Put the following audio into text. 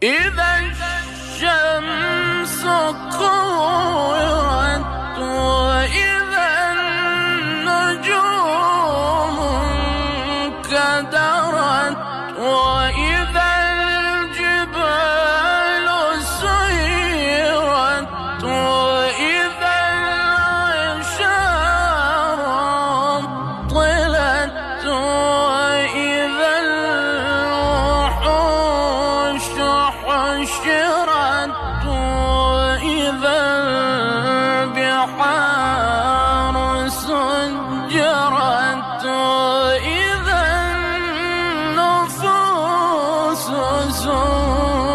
إذا الشمس كورت وإذا النجوم انكدرت وإذا الجبال سيرت وإذا العشار طلت وإذا الوحوش حشرت وإذا البحار سجرت وإذا النفوس زوجت